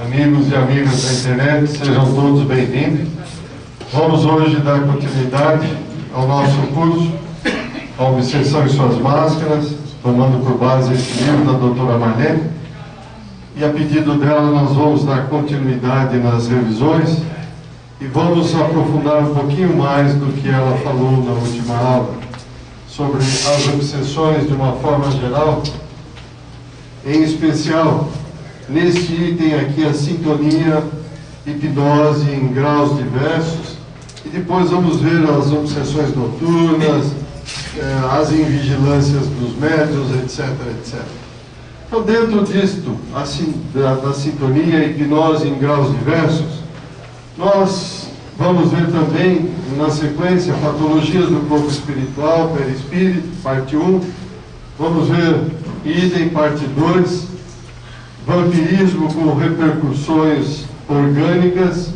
Amigos e amigas da internet, sejam todos bem-vindos. Vamos hoje dar continuidade ao nosso curso, a Obsessão e Suas Máscaras, tomando por base esse livro da doutora Marlene. E a pedido dela nós vamos dar continuidade nas revisões e vamos aprofundar um pouquinho mais do que ela falou na última aula, sobre as obsessões de uma forma geral, em especial neste item aqui, a sintonia, hipnose em graus diversos, e depois vamos ver as obsessões noturnas, as invigilâncias dos médiuns, etc, etc. Então, dentro disto, da sintonia, hipnose em graus diversos, nós vamos ver também, na sequência, patologias do corpo espiritual, perispírito, parte 1, vamos ver idem, parte 2, vampirismo com repercussões orgânicas,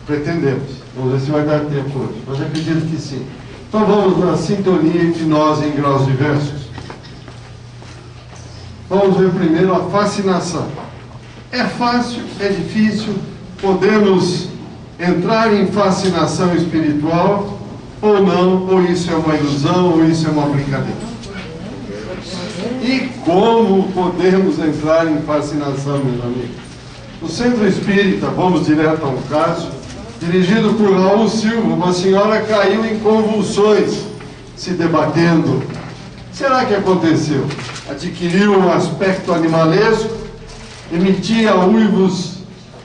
pretendemos, vamos ver se vai dar tempo hoje, mas acredito que sim. Então vamos na sintonia e hipnose em graus diversos. Vamos ver primeiro a fascinação. É fácil, é difícil, podemos entrar em fascinação espiritual ou não, ou isso é uma ilusão, ou isso é uma brincadeira. E como podemos entrar em fascinação, meus amigos? No Centro Espírita, vamos direto a um caso, dirigido por Raul Silva, uma senhora caiu em convulsões, se debatendo. Será que aconteceu? Adquiriu um aspecto animalesco, emitia uivos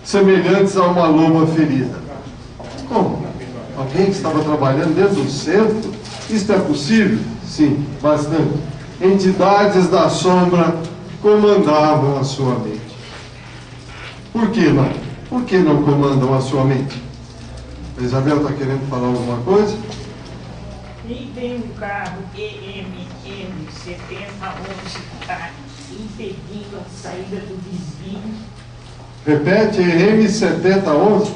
semelhantes a uma loba ferida. Como? Alguém que estava trabalhando dentro do centro? Isto é possível? Sim, bastante. Entidades da sombra comandavam a sua mente. Por que não? Por que não comandam a sua mente? A Isabel está querendo falar alguma coisa? E tem um carro EMM 7011 que está impedindo a saída do vizinho. Repete, EM 7011?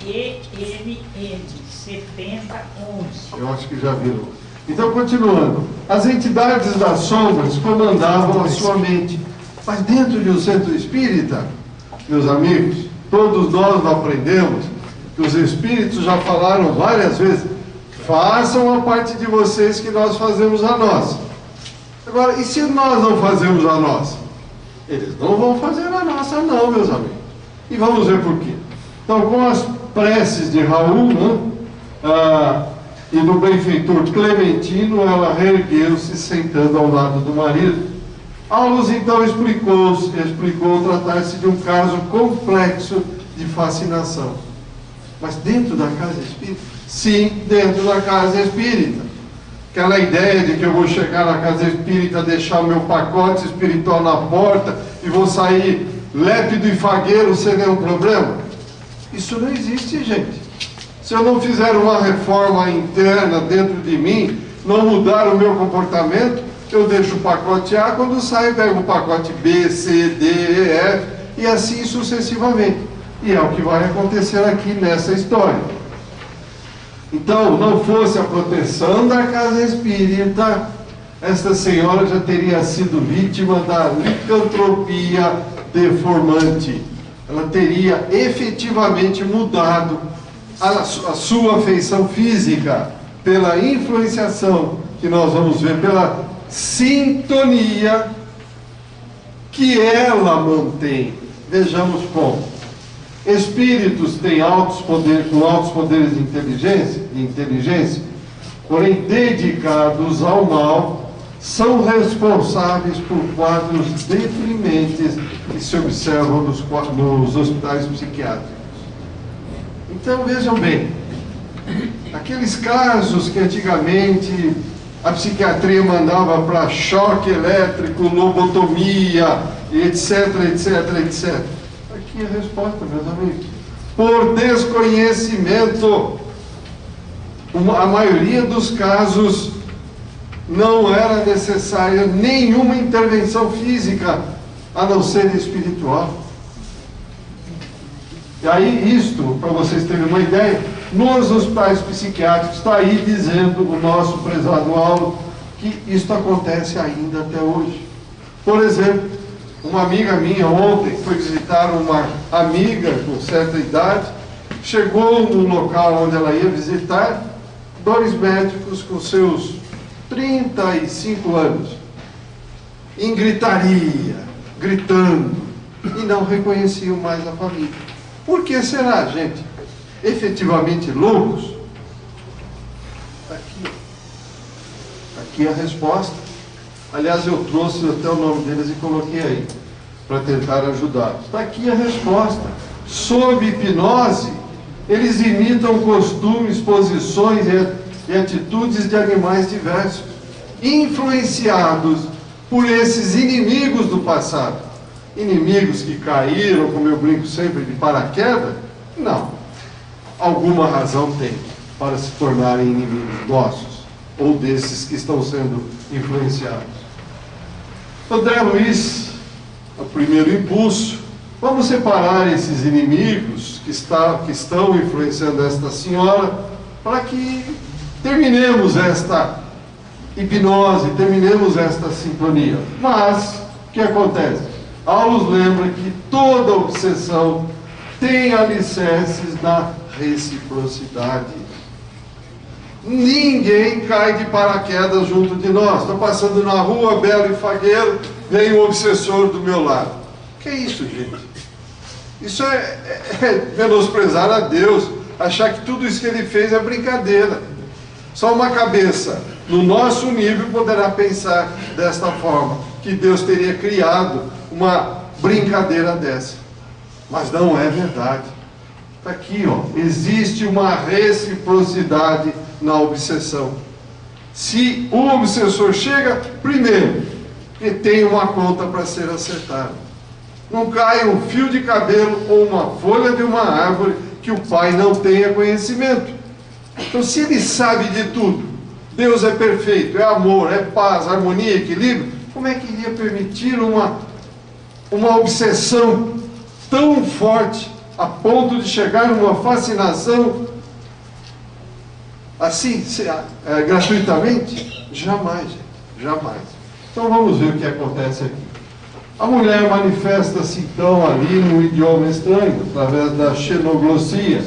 EMM 7011. Eu acho que já viram. Então, continuando. As entidades das sombras comandavam a sua mente. Mas dentro de um centro espírita, meus amigos, todos nós aprendemos que os espíritos já falaram várias vezes: façam a parte de vocês que nós fazemos a nossa. Agora, e se nós não fazemos a nossa? Eles não vão fazer a nossa não, meus amigos. E vamos ver por quê. Então, com as preces de Raul, né, e do benfeitor Clementino, ela reergueu-se sentando ao lado do marido. Aulos então explicou tratar-se de um caso complexo de fascinação. Mas dentro da casa espírita? Sim, dentro da casa espírita. Aquela ideia de que eu vou chegar na casa espírita, deixar o meu pacote espiritual na porta e vou sair lépido e fagueiro sem nenhum problema. Isso não existe, gente. Se eu não fizer uma reforma interna dentro de mim, não mudar o meu comportamento, eu deixo o pacote A, quando sai pego o pacote B, C, D, E, F, e assim sucessivamente. E é o que vai acontecer aqui nessa história. Então, não fosse a proteção da casa espírita, esta senhora já teria sido vítima da licantropia deformante. Ela teria efetivamente mudado a sua feição física pela influenciação, que nós vamos ver, pela sintonia que ela mantém. Vejamos como. Espíritos têm altos poderes, com altos poderes de inteligência, porém dedicados ao mal, são responsáveis por quadros deprimentes que se observam nos hospitais psiquiátricos. Então vejam bem, aqueles casos que antigamente a psiquiatria mandava para choque elétrico, lobotomia, etc, etc, etc. Aqui a resposta, meus amigos. Por desconhecimento. A maioria dos casos não era necessária nenhuma intervenção física, a não ser espiritual. E aí, isto, para vocês terem uma ideia, nos hospitais psiquiátricos, está aí dizendo o nosso prezado Aulo, que isto acontece ainda até hoje. Por exemplo, Uma amiga minha ontem foi visitar uma amiga com certa idade, chegou no local onde ela ia visitar, dois médicos com seus 35 anos, em gritaria, gritando, e não reconheciam mais a família. Por que será, gente? Efetivamente loucos? Aqui a resposta. Aliás, eu trouxe até o nome deles e coloquei aí, para tentar ajudá-los. Está aqui a resposta. Sob hipnose, eles imitam costumes, posições e atitudes de animais diversos, influenciados por esses inimigos do passado. Inimigos que caíram, como eu brinco sempre, de paraquedas? Não. Alguma razão tem para se tornarem inimigos nossos, ou desses que estão sendo influenciados. André Luiz, o primeiro impulso, vamos separar esses inimigos que estão influenciando esta senhora, para que terminemos esta hipnose, terminemos esta sintonia. Mas, o que acontece? Aulos lembra que toda obsessão tem alicerces na reciprocidade. Ninguém cai de paraquedas junto de nós. Estou passando na rua, Belo e Fagueiro, vem um obsessor do meu lado. Que é isso, gente? Isso é menosprezar a Deus, achar que tudo isso que ele fez é brincadeira. Só uma cabeça no nosso nível poderá pensar desta forma, que Deus teria criado uma brincadeira dessa. Mas não é verdade. Está aqui, ó. Existe uma reciprocidade na obsessão. Se o obsessor chega, primeiro, que tem uma conta para ser acertada. Não cai um fio de cabelo ou uma folha de uma árvore que o pai não tenha conhecimento. Então, se ele sabe de tudo, Deus é perfeito, é amor, é paz, harmonia, equilíbrio, como é que iria permitir uma obsessão tão forte a ponto de chegar numa fascinação assim, gratuitamente? Jamais, gente, jamais. Então vamos ver o que acontece aqui. A mulher manifesta-se então ali num idioma estranho, através da xenoglossia.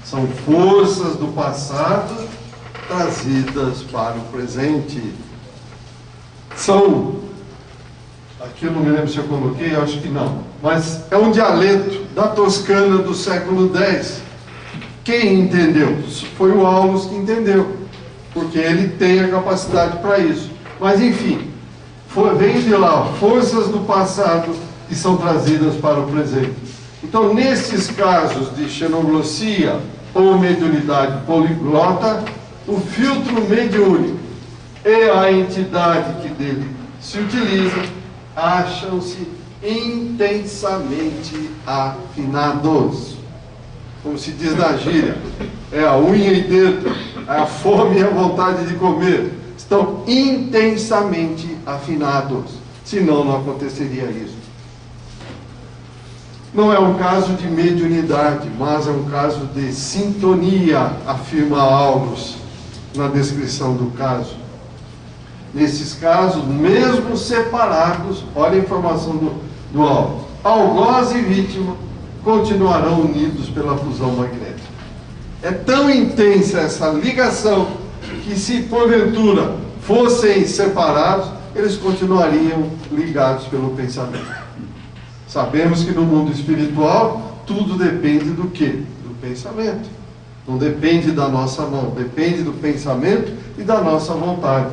São forças do passado trazidas para o presente. Aqui eu não me lembro se eu coloquei, acho que não. Mas é um dialeto da Toscana do século X. Quem entendeu? Foi o Aulus que entendeu, porque ele tem a capacidade para isso. Mas enfim, vem de lá, forças do passado que são trazidas para o presente. Então, nesses casos de xenoglossia ou mediunidade poliglota, o filtro mediúnico e a entidade que dele se utiliza acham-se intensamente afinados. Como se diz na gíria, é a unha e dedo, é a fome e a vontade de comer. Estão intensamente afinados, senão não aconteceria isso. Não é um caso de mediunidade, mas é um caso de sintonia, afirma Aulus na descrição do caso. Nesses casos, mesmo separados, olha a informação do Aulus, algoz e vítima continuarão unidos pela fusão magnética. É tão intensa essa ligação que, se porventura fossem separados, eles continuariam ligados pelo pensamento. Sabemos que no mundo espiritual tudo depende do quê? Do pensamento. Não depende da nossa mão, depende do pensamento e da nossa vontade.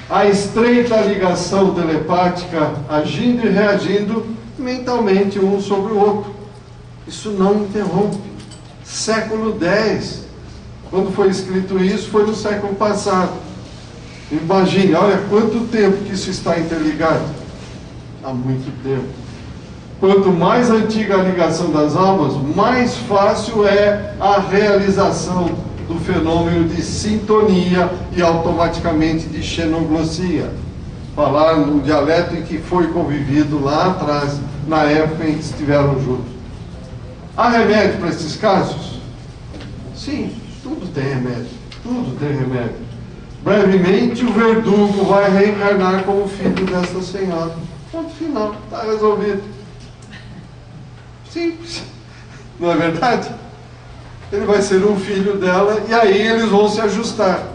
A estreita ligação telepática agindo e reagindo mentalmente um sobre o outro. Isso não interrompe. Século X, quando foi escrito isso, foi no século passado. Imagine, olha quanto tempo que isso está interligado. Há muito tempo. Quanto mais antiga a ligação das almas, mais fácil é a realização do fenômeno de sintonia e automaticamente de xenoglossia. Falar no dialeto em que foi convivido lá atrás, na época em que estiveram juntos. Há remédio para esses casos? Sim, tudo tem remédio. Tudo tem remédio. Brevemente o verdugo vai reencarnar como filho desta senhora. Ponto final, está resolvido. Simples. Não é verdade? Ele vai ser um filho dela e aí eles vão se ajustar.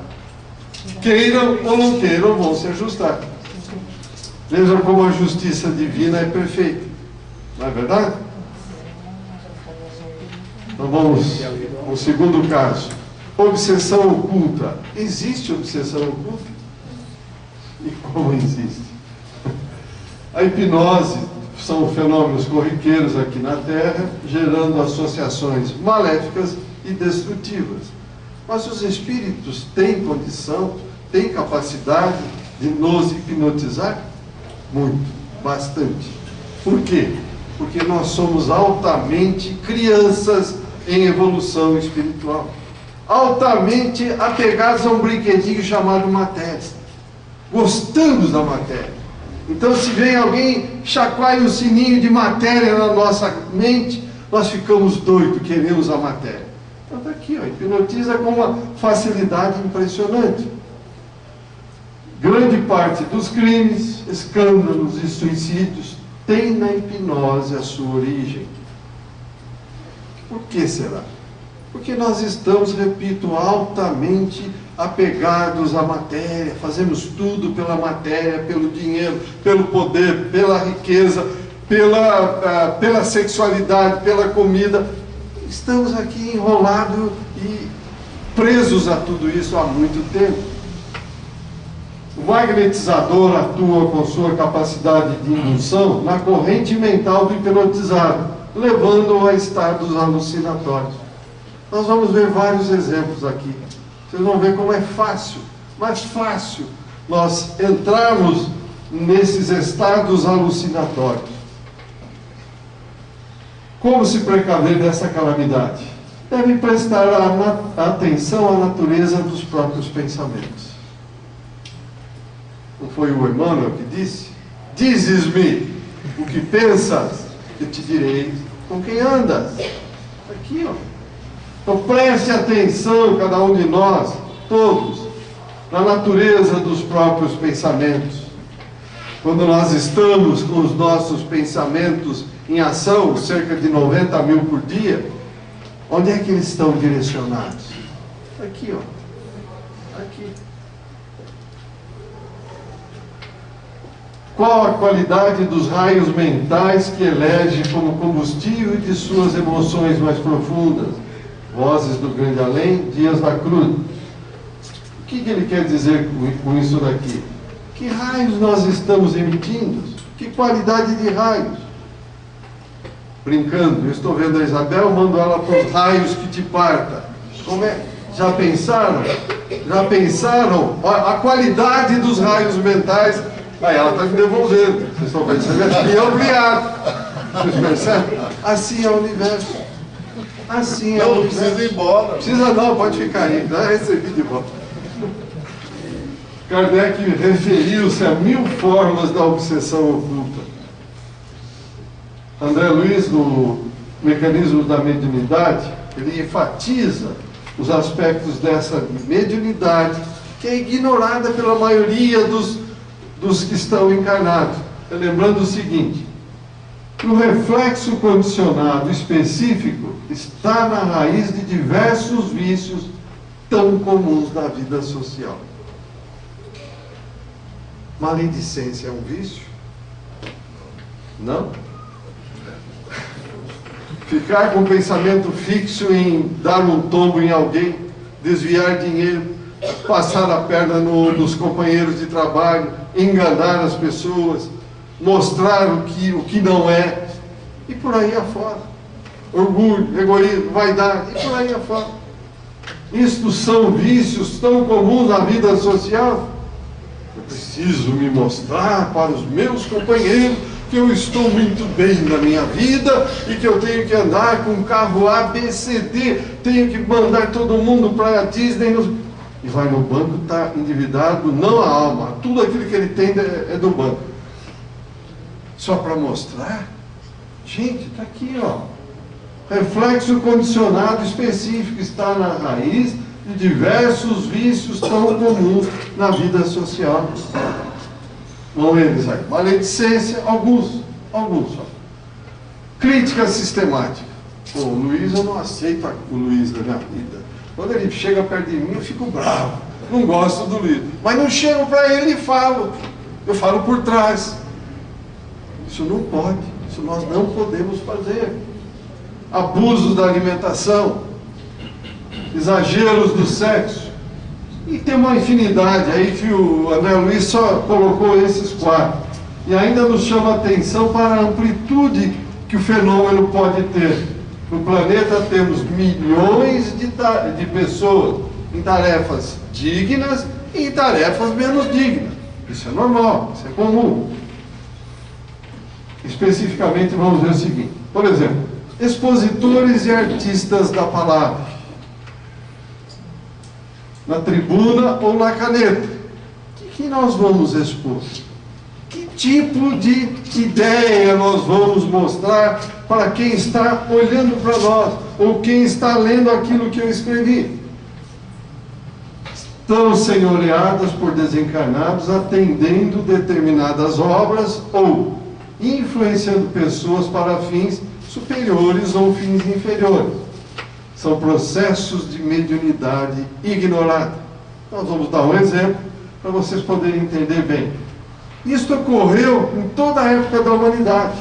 Queiram ou não queiram, vão se ajustar. Vejam como a justiça divina é perfeita. Não é verdade? Então vamos ao segundo caso. Obsessão oculta. Existe obsessão oculta? E como existe? A hipnose são fenômenos corriqueiros aqui na Terra, gerando associações maléficas e destrutivas. Mas os espíritos têm condição, têm capacidade de nos hipnotizar? Muito, bastante. Por quê? Porque nós somos altamente crianças em evolução espiritual. Altamente apegados a um brinquedinho chamado matéria. Gostamos da matéria. Então, se vem alguém, chacoalha um sininho de matéria na nossa mente, nós ficamos doidos, queremos a matéria. Então está aqui, ó, hipnotiza com uma facilidade impressionante. Grande parte dos crimes, escândalos e suicídios tem na hipnose a sua origem. Por que será? Porque nós estamos, repito, altamente apegados à matéria, fazemos tudo pela matéria, pelo dinheiro, pelo poder, pela riqueza, pela sexualidade, pela comida. Estamos aqui enrolados e presos a tudo isso há muito tempo. O magnetizador atua com sua capacidade de indução na corrente mental do hipnotizado, levando-o a estados alucinatórios. Nós vamos ver vários exemplos aqui. Vocês vão ver como é fácil, mais fácil, nós entrarmos nesses estados alucinatórios. Como se precaver dessa calamidade? Deve prestar atenção à natureza dos próprios pensamentos. Não foi o Emmanuel que disse? Dizes-me o que pensas, e te direi com quem andas. Aqui, ó. Então preste atenção, cada um de nós, todos, na natureza dos próprios pensamentos. Quando nós estamos com os nossos pensamentos em ação, cerca de 90 mil por dia, onde é que eles estão direcionados? Aqui, ó. Aqui. Qual a qualidade dos raios mentais que elege como combustível de suas emoções mais profundas? Vozes do Grande Além, Dias da Cruz. O que ele quer dizer com isso daqui? Que raios nós estamos emitindo? Que qualidade de raios? Brincando, eu estou vendo a Isabel, mando ela para os raios que te parta. Como é? Já pensaram? Já pensaram? A qualidade dos raios mentais. Aí ela está me devolvendo. Vocês estão percebendo? E ampliado. Vocês percebem? Assim é o universo. Assim é o universo. Não precisa ir embora. Precisa não, pode ficar aí. Já recebi de volta. Kardec referiu-se a 1000 formas da obsessão oculta. André Luiz, no Mecanismo da Mediunidade, ele enfatiza os aspectos dessa mediunidade que é ignorada pela maioria dos que estão encarnados. Lembrando o seguinte, que o reflexo condicionado específico está na raiz de diversos vícios tão comuns na vida social. Maledicência é um vício? Não? Ficar com o pensamento fixo em dar um tombo em alguém, desviar dinheiro, passar a perna nos companheiros de trabalho, enganar as pessoas, mostrar o que não é, e por aí afora. Orgulho, egoísmo, vaidade, e por aí afora. Isto são vícios tão comuns na vida social. Eu preciso me mostrar para os meus companheiros que eu estou muito bem na minha vida e que eu tenho que andar com um carro ABCD, tenho que mandar todo mundo para a Disney. E vai no banco, está endividado, não a alma, tudo aquilo que ele tem é do banco. Só para mostrar? Gente, está aqui, ó. Reflexo condicionado específico está na raiz de diversos vícios tão comuns na vida social. Vão eles aí. Maledicência, alguns só. Crítica sistemática. Pô, o Luiz, eu não aceito o Luiz da minha vida. Quando ele chega perto de mim, eu fico bravo. Não gosto do Luiz. Mas não chego para ele e falo. Eu falo por trás. Isso não pode. Isso nós não podemos fazer. Abusos da alimentação. Exageros do sexo. E tem uma infinidade aí que o André Luiz só colocou esses 4. E ainda nos chama a atenção para a amplitude que o fenômeno pode ter. No planeta temos milhões de pessoas em tarefas dignas e em tarefas menos dignas. Isso é normal, isso é comum. Especificamente vamos ver o seguinte. Por exemplo, expositores e artistas da palavra. Na tribuna ou na caneta. O que nós vamos expor? Que tipo de ideia nós vamos mostrar para quem está olhando para nós, ou quem está lendo aquilo que eu escrevi? Estão senhoreadas por desencarnados, atendendo determinadas obras, ou influenciando pessoas para fins superiores ou fins inferiores. São processos de mediunidade ignorada. Nós vamos dar um exemplo para vocês poderem entender bem. Isso ocorreu em toda a época da humanidade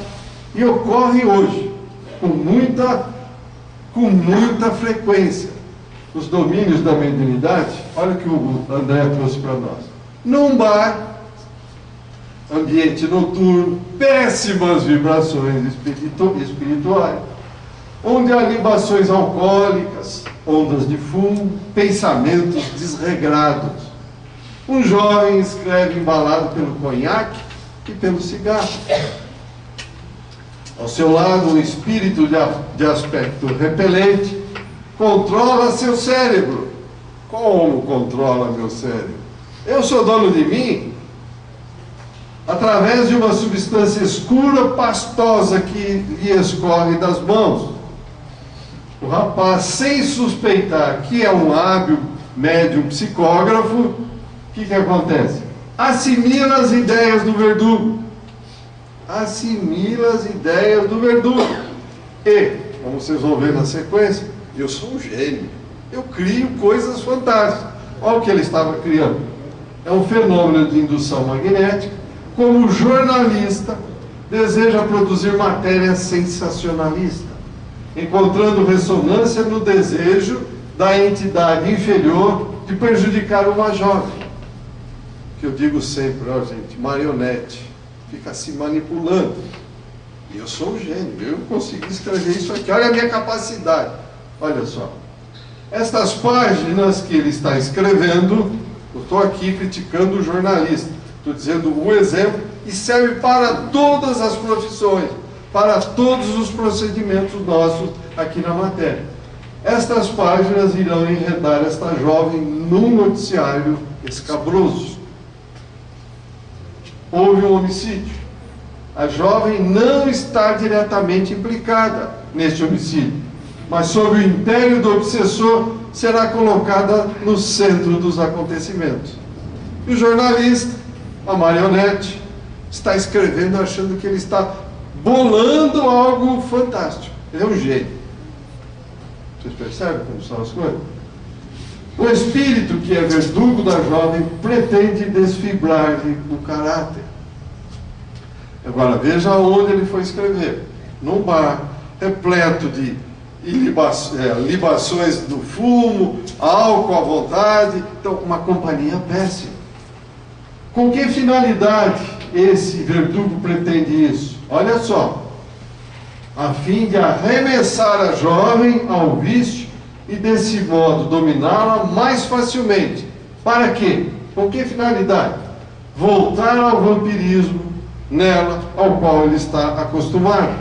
e ocorre hoje com muita frequência. Os domínios da mediunidade, olha o que o André trouxe para nós. Num bar, ambiente noturno, péssimas vibrações espirituais, onde há libações alcoólicas, ondas de fumo, pensamentos desregrados. Um jovem escreve embalado pelo conhaque e pelo cigarro. Ao seu lado, um espírito de aspecto repelente controla seu cérebro. Como controla meu cérebro? Eu sou dono de mim através de uma substância escura, pastosa que lhe escorre das mãos. O rapaz, sem suspeitar que é um hábil médium psicógrafo, o que acontece? Assimila as ideias do verdugo. Assimila as ideias do verdugo. E, como vocês vão ver na sequência, eu sou um gênio. Eu crio coisas fantásticas. Olha o que ele estava criando. É um fenômeno de indução magnética. Como jornalista, deseja produzir matéria sensacionalista, encontrando ressonância no desejo da entidade inferior de prejudicar uma jovem. Que eu digo sempre, ó gente, marionete, fica se manipulando. E eu sou um gênio, eu consegui escrever isso aqui, olha a minha capacidade. Olha só, estas páginas que ele está escrevendo, eu estou aqui criticando o jornalista, estou dizendo o exemplo, e serve para todas as profissões, para todos os procedimentos nossos aqui na matéria. Estas páginas irão enredar esta jovem num noticiário escabroso. Houve um homicídio. A jovem não está diretamente implicada neste homicídio, mas sob o império do obsessor será colocada no centro dos acontecimentos. E o jornalista, a marionete, está escrevendo achando que ele está bolando algo fantástico. Ele é um gênio. Vocês percebem como são as coisas? O espírito que é verdugo da jovem pretende desfibrar-lhe o caráter. Agora veja onde ele foi escrever. Num bar repleto de libações do fumo, álcool à vontade. Então, uma companhia péssima. Com que finalidade esse verdugo pretende isso? Olha só. A fim de arremessar a jovem ao vício e desse modo dominá-la mais facilmente. Para quê? Com que finalidade? Voltar ao vampirismo nela, ao qual ele está acostumado.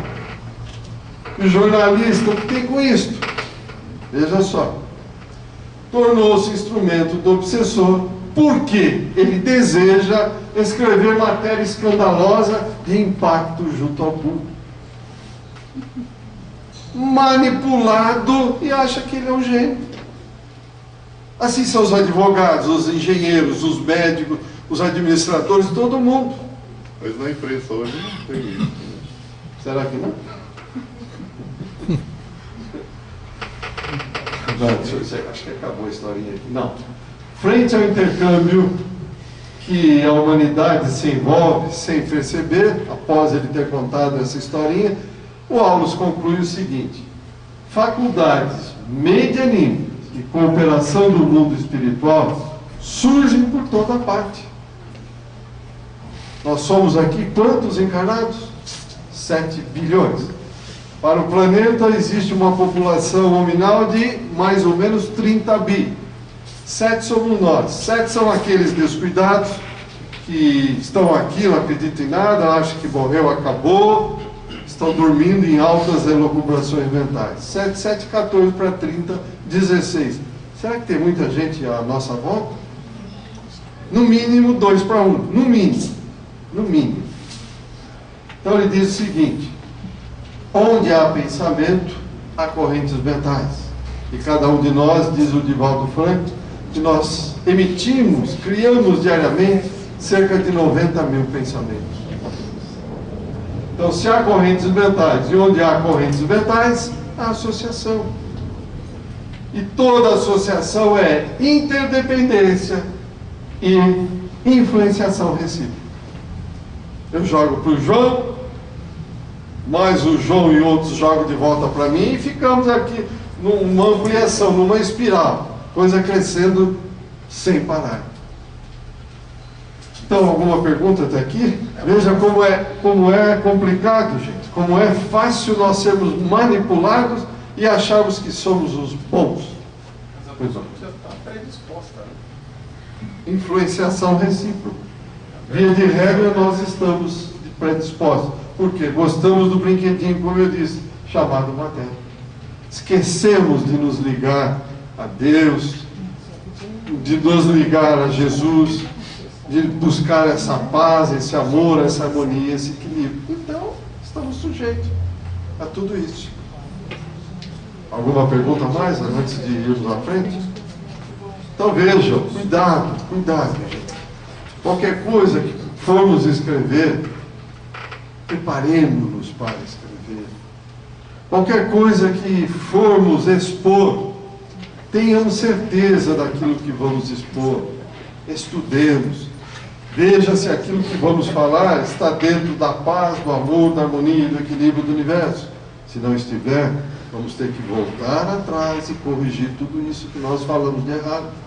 O jornalista, o que tem com isto? Veja só. Tornou-se instrumento do obsessor, porque ele deseja escrever matéria escandalosa de impacto junto ao público. Manipulado e acha que ele é um gênio. Assim são os advogados, os engenheiros, os médicos, os administradores, todo mundo. Mas na imprensa hoje não tem isso. Será que não? Não, acho que acabou a historinha aqui. Não. Frente ao intercâmbio que a humanidade se envolve sem perceber, após ele ter contado essa historinha, o Aulus conclui o seguinte: faculdades medianímicas e cooperação do mundo espiritual surgem por toda parte. Nós somos aqui quantos encarnados? 7 bilhões. Para o planeta existe uma população nominal de mais ou menos 30 bi. 7 somos nós. 7 são aqueles descuidados que estão aqui, não acreditam em nada, acham que morreu, acabou, estão dormindo em altas elucubrações mentais. 7, 7, 14 para 30, 16. Será que tem muita gente à nossa volta? No mínimo 2 para 1. No mínimo. No mínimo. Então ele diz o seguinte: onde há pensamento, há correntes mentais. E cada um de nós, diz o Divaldo Franco, que nós emitimos, criamos diariamente cerca de 90 mil pensamentos. Então, se há correntes mentais, e onde há correntes mentais, há associação. E toda associação é interdependência e influenciação recíproca. Eu jogo para o João, mas o João e outros jogam de volta para mim, e ficamos aqui numa ampliação, numa espiral, coisa crescendo sem parar. Então, alguma pergunta até aqui? Veja como é complicado, gente. Como é fácil nós sermos manipulados e acharmos que somos os bons. Mas a pessoa já está predisposta, né? Influenciação recíproca. Via de regra, nós estamos predispostos. Por quê? Gostamos do brinquedinho, como eu disse, chamado matéria. Esquecemos de nos ligar a Deus, de nos ligar a Jesus, de buscar essa paz, esse amor, essa harmonia, esse equilíbrio. Então, estamos sujeitos a tudo isso. Alguma pergunta mais antes de irmos à frente? Então vejam, cuidado, gente. Qualquer coisa que formos escrever, preparemos-nos para escrever. Qualquer coisa que formos expor, tenhamos certeza daquilo que vamos expor. Estudemos. Veja se aquilo que vamos falar está dentro da paz, do amor, da harmonia e do equilíbrio do universo. Se não estiver, vamos ter que voltar atrás e corrigir tudo isso que nós falamos de errado.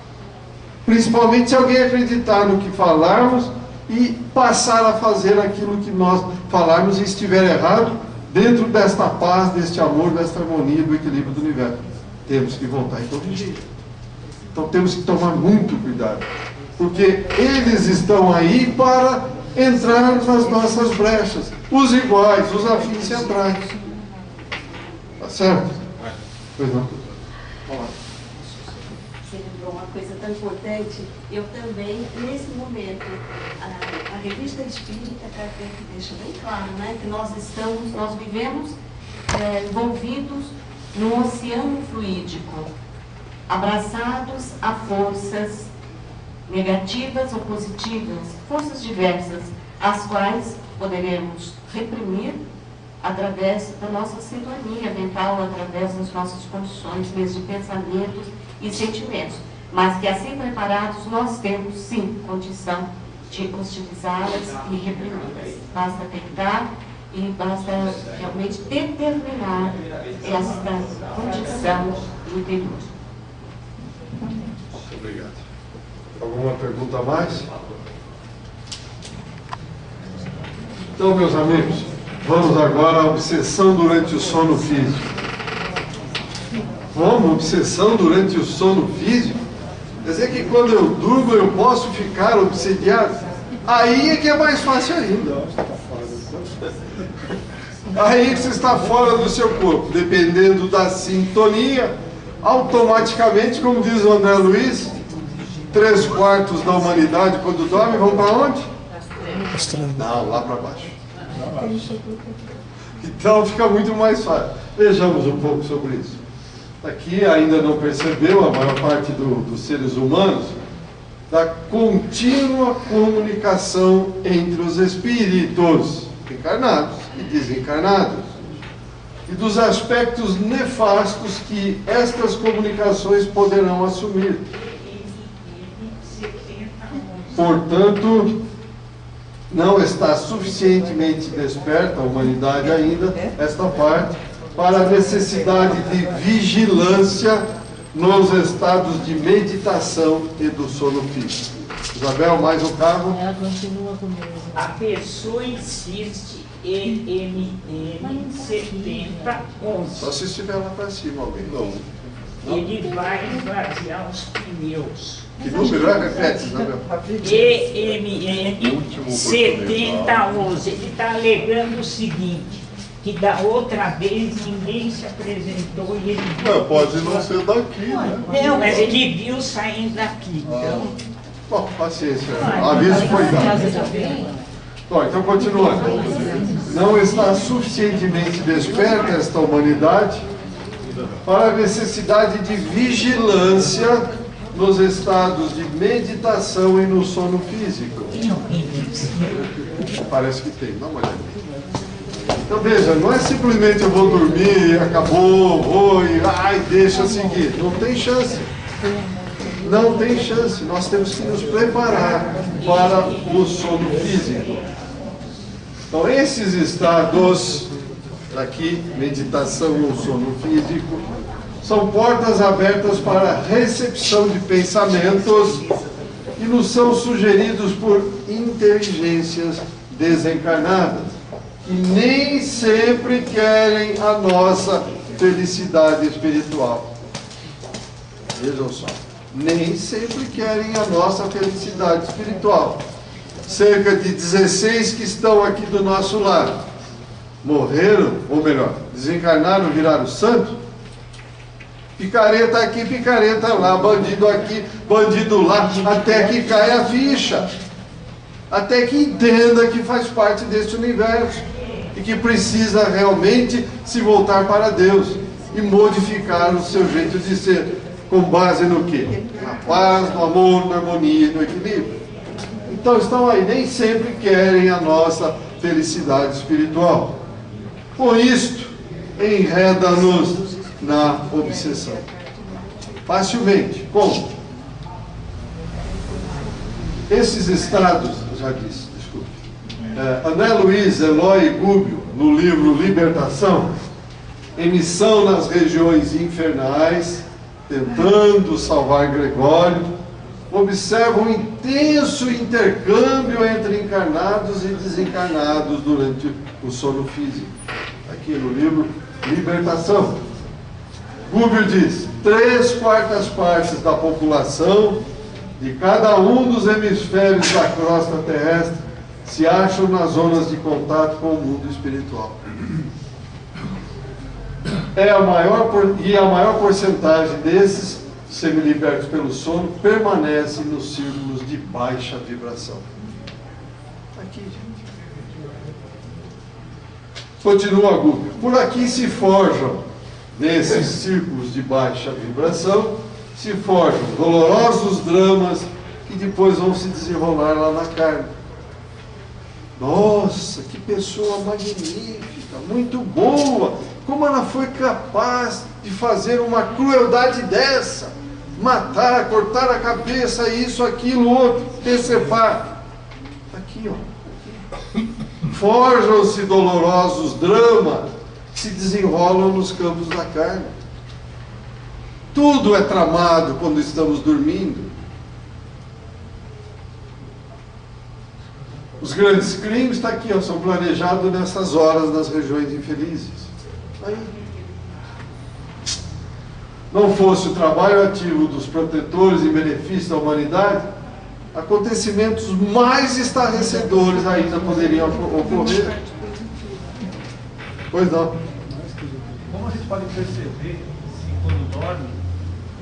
Principalmente se alguém acreditar no que falarmos e passar a fazer aquilo que nós falarmos e estiver errado dentro desta paz, deste amor, desta harmonia, do equilíbrio do universo. Temos que voltar e corrigir. Então temos que tomar muito cuidado, porque eles estão aí para entrar nas nossas brechas, os iguais, os afins centrais. Tá certo? Pois não. Vamos lá. Você lembrou uma coisa tão importante. Eu também, nesse momento, a Revista Espírita Kardec deixa bem claro, né, que nós vivemos envolvidos num oceano fluídico, abraçados a forças negativas ou positivas, forças diversas, as quais poderemos reprimir através da nossa sintonia mental, através das nossas condições, mesmo de pensamentos e sentimentos, mas que assim preparados nós temos sim condição de hostilizá-las e reprimi-las. Basta tentar e basta realmente determinar esta condição interior. Obrigado. Alguma pergunta a mais? Então, meus amigos, vamos agora à obsessão durante o sono físico. Como? Obsessão durante o sono físico? Quer dizer que quando eu durmo eu posso ficar obsediado? Aí é que é mais fácil ainda. Aí que você está fora do seu corpo. Dependendo da sintonia, automaticamente, como diz o André Luiz, 3/4 da humanidade, quando dorme, vão para onde? Não, lá para baixo. Então fica muito mais fácil. Vejamos um pouco sobre isso. Aqui ainda não percebeu, a maior parte dos seres humanos da contínua comunicação entre os espíritos encarnados e desencarnados, e dos aspectos nefastos que estas comunicações poderão assumir. Portanto, não está suficientemente desperta a humanidade ainda, esta parte, para a necessidade de vigilância nos estados de meditação e do sono físico. Isabel, mais um carro? Ela continua com o mesmo. A pessoa insiste EMM 7011. Só se estiver lá para cima alguém. Não. Ele vai esvaziar os pneus. Que número é? Repete, Isabel. EMM 7011. Ele está alegando o seguinte, que da outra vez ninguém se apresentou e ele viu. Pode não ser daqui, né? Não, mas ele viu saindo daqui. Então, Bom, paciência. O aviso foi dado. Bom, então continuando. Não está suficientemente desperta esta humanidade para a necessidade de vigilância nos estados de meditação e no sono físico. Parece que tem, dá uma olhada. Então veja, não é simplesmente eu vou dormir, acabou, vou e deixa seguir. Não tem chance. Não tem chance. Nós temos que nos preparar para o sono físico. Então esses estados aqui, meditação no sono físico, são portas abertas para a recepção de pensamentos que nos são sugeridos por inteligências desencarnadas, que nem sempre querem a nossa felicidade espiritual. Vejam só, nem sempre querem a nossa felicidade espiritual. Cerca de 16 que estão aqui do nosso lado morreram, ou melhor, desencarnaram, viraram santo. Picareta aqui, picareta lá, bandido aqui, bandido lá, até que caia a ficha, até que entenda que faz parte deste universo e que precisa realmente se voltar para Deus e modificar o seu jeito de ser, com base no quê? Na paz, no amor, na harmonia e no equilíbrio. Então estão aí, nem sempre querem a nossa felicidade espiritual. Com isto, enreda-nos na obsessão. Facilmente. Como? Esses estados, já disse, desculpe. André Luiz, Eloy Gubbio, no livro Libertação, Emissão nas regiões infernais, tentando salvar Gregório, observa um intenso intercâmbio entre encarnados e desencarnados durante o sono físico. Aqui no livro Libertação. Gubbio diz: 3/4 partes da população de cada um dos hemisférios da crosta terrestre se acham nas zonas de contato com o mundo espiritual. A maior porcentagem desses semilibertos pelo sono permanece nos círculos de baixa vibração. Aqui, gente. Continua Gubbio. Por aqui se forjam, nesses círculos de baixa vibração, se forjam dolorosos dramas que depois vão se desenrolar lá na carne. Nossa, que pessoa magnífica, muito boa! Como ela foi capaz de fazer uma crueldade dessa? Matar, cortar a cabeça, isso, aquilo, outro, decepar. Aqui, ó. Forjam-se dolorosos dramas que se desenrolam nos campos da carne. Tudo é tramado quando estamos dormindo. Os grandes crimes estão aqui, ó, são planejados nessas horas nas regiões infelizes. Aí. Não fosse o trabalho ativo dos protetores em benefício da humanidade, acontecimentos mais estarrecedores ainda poderiam ocorrer. Pois não. Como a gente pode perceber se quando dorme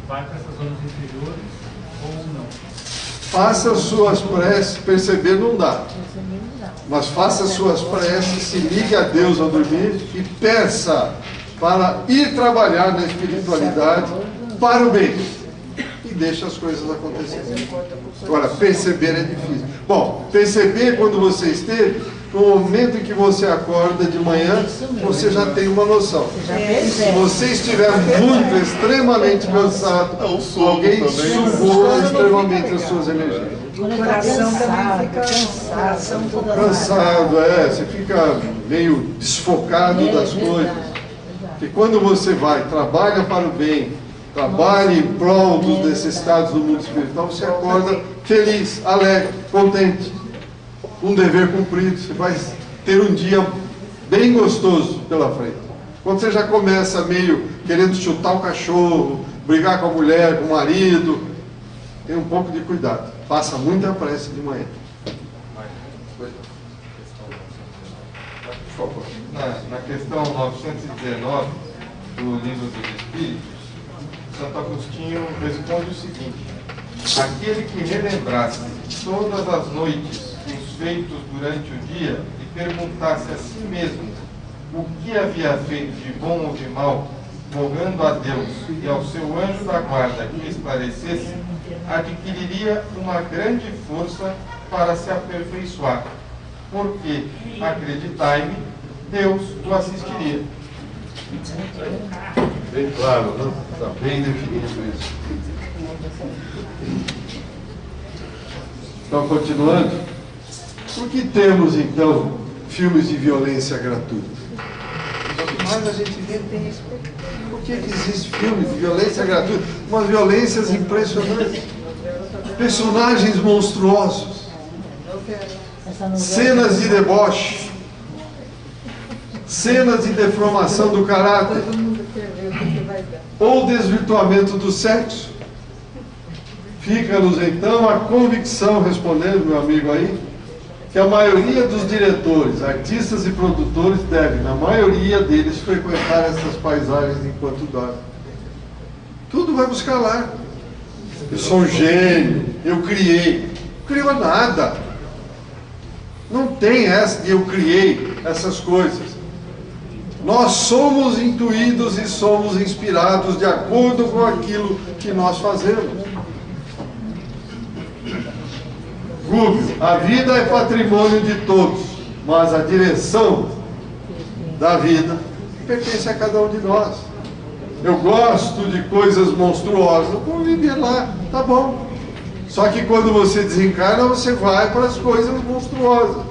vai para essas zonas inferiores ou não? Faça as suas preces, perceber não dá. Mas faça as suas preces, se ligue a Deus ao dormir e peça para ir trabalhar na espiritualidade para o bem. E deixa as coisas acontecerem. Agora, perceber é difícil. Bom, perceber quando você esteve, no momento em que você acorda de manhã, você já tem uma noção. Se você estiver muito, extremamente cansado, alguém sugou extremamente as suas energias. O coração também fica cansado. Cansado, você fica meio desfocado das coisas. Porque quando você vai, trabalha para o bem, trabalha em prol dos necessitados do mundo espiritual, você acorda feliz, alegre, contente. Um dever cumprido, você vai ter um dia bem gostoso pela frente. Quando você já começa meio querendo chutar o cachorro, brigar com a mulher, com o marido, tem um pouco de cuidado. Faça muita prece de manhã. Por favor. Na questão 919 do Livro dos Espíritos, Santo Agostinho responde o seguinte: aquele que relembrasse todas as noites os feitos durante o dia e perguntasse a si mesmo o que havia feito de bom ou de mal, rogando a Deus e ao seu anjo da guarda que esclarecesse, adquiriria uma grande força para se aperfeiçoar, porque, acreditai-me, Deus o assistiria. Bem claro, né? Está bem definido isso. Então, continuando. Por que temos, então, filmes de violência gratuita? O que mais a gente vê tem isso. Por que existe filme de violência gratuita? Umas violências impressionantes. Personagens monstruosos. Cenas de deboche. Cenas de deformação do caráter. Ou desvirtuamento do sexo. Fica-nos, então, a convicção, respondendo, meu amigo aí, que a maioria dos diretores, artistas e produtores devem, na maioria deles, frequentar essas paisagens enquanto dormem. Tudo vai buscar lá. Eu sou um gênio, eu criei. Não criou nada. Não tem essa de eu criei essas coisas. Nós somos intuídos e somos inspirados de acordo com aquilo que nós fazemos. Rubio, a vida é patrimônio de todos, mas a direção da vida pertence a cada um de nós. Eu gosto de coisas monstruosas, vou viver lá, tá bom. Só que quando você desencarna, você vai para as coisas monstruosas.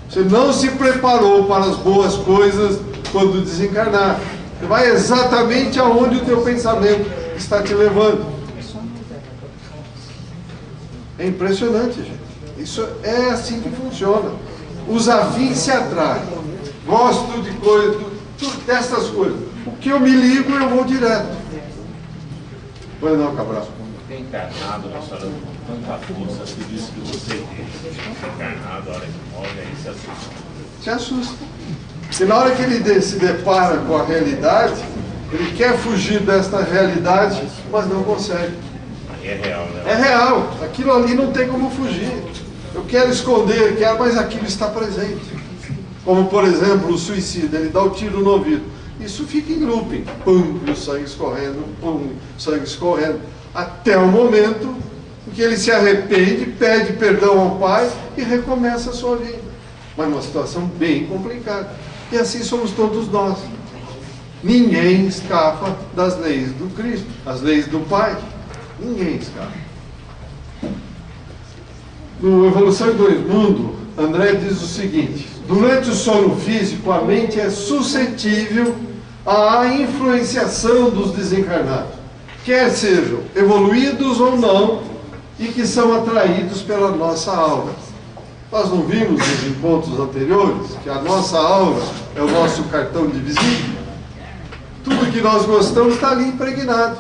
Você não se preparou para as boas coisas quando desencarnar. Você vai exatamente aonde o teu pensamento está te levando. É impressionante, gente. Isso é assim que funciona. Os afins se atraem. Gosto de coisas, dessas coisas. O que eu me ligo, eu vou direto. Pois não, Cabral. Tem encarnado, nós falamos com tanta força, se diz que você tem encarnado, a hora que morre, aí se assusta. Se assusta. Porque na hora que ele se depara com a realidade, ele quer fugir desta realidade, mas não consegue. Aí é real, né? É real. Aquilo ali não tem como fugir. Eu quero esconder, mas aquilo está presente. Como, por exemplo, o suicida, ele dá o tiro no ouvido. Isso fica em looping. Pum, e o sangue escorrendo, pum, sangue escorrendo. Até o momento em que ele se arrepende, pede perdão ao Pai e recomeça a sua vida. Mas uma situação bem complicada. E assim somos todos nós. Ninguém escapa das leis do Cristo, as leis do Pai. Ninguém escapa. No Evolução em Dois Mundos, André diz o seguinte: durante o sono físico, a mente é suscetível à influenciação dos desencarnados, quer sejam evoluídos ou não, e que são atraídos pela nossa aura. Nós não vimos nos encontros anteriores que a nossa aura é o nosso cartão de visita? Tudo que nós gostamos está ali impregnado.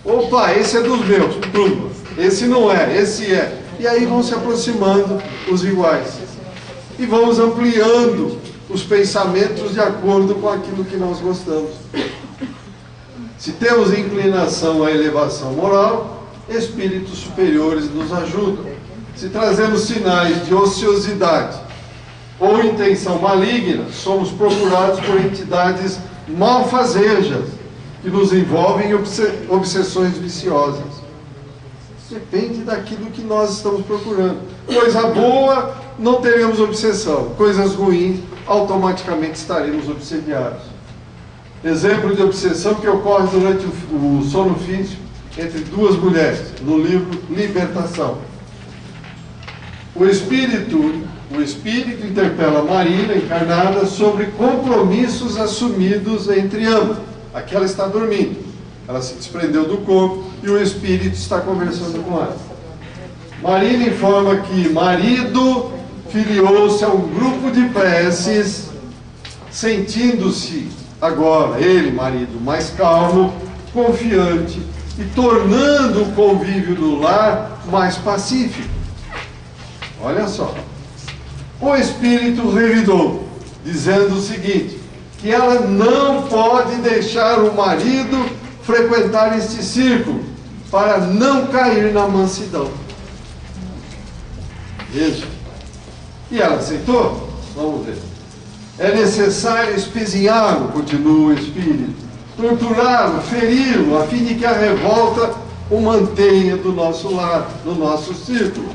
Opa, esse é dos meus, esse não é, esse é. E aí vão se aproximando os iguais. E vamos ampliando os pensamentos de acordo com aquilo que nós gostamos. Se temos inclinação à elevação moral, espíritos superiores nos ajudam. Se trazemos sinais de ociosidade ou intenção maligna, somos procurados por entidades malfazejas que nos envolvem em obsessões viciosas. Depende daquilo que nós estamos procurando. Coisa boa, não teremos obsessão. Coisas ruins, automaticamente estaremos obsediados. Exemplo de obsessão que ocorre durante o sono físico entre duas mulheres, no livro Libertação. O espírito interpela Marília, encarnada, sobre compromissos assumidos entre ambos. Aqui ela está dormindo. Ela se desprendeu do corpo e o espírito está conversando com ela. Marília informa que marido filiou-se a um grupo de preces, sentindo-se agora, ele, marido, mais calmo, confiante e tornando o convívio do lar mais pacífico. Olha só. O espírito revidou, dizendo o seguinte, que ela não pode deixar o marido frequentar este círculo, para não cair na mansidão. Veja. E ela aceitou? Vamos ver. É necessário espezinhá-lo, continua o espírito, torturá-lo, feri-lo, a fim de que a revolta o mantenha do nosso lado, no nosso círculo.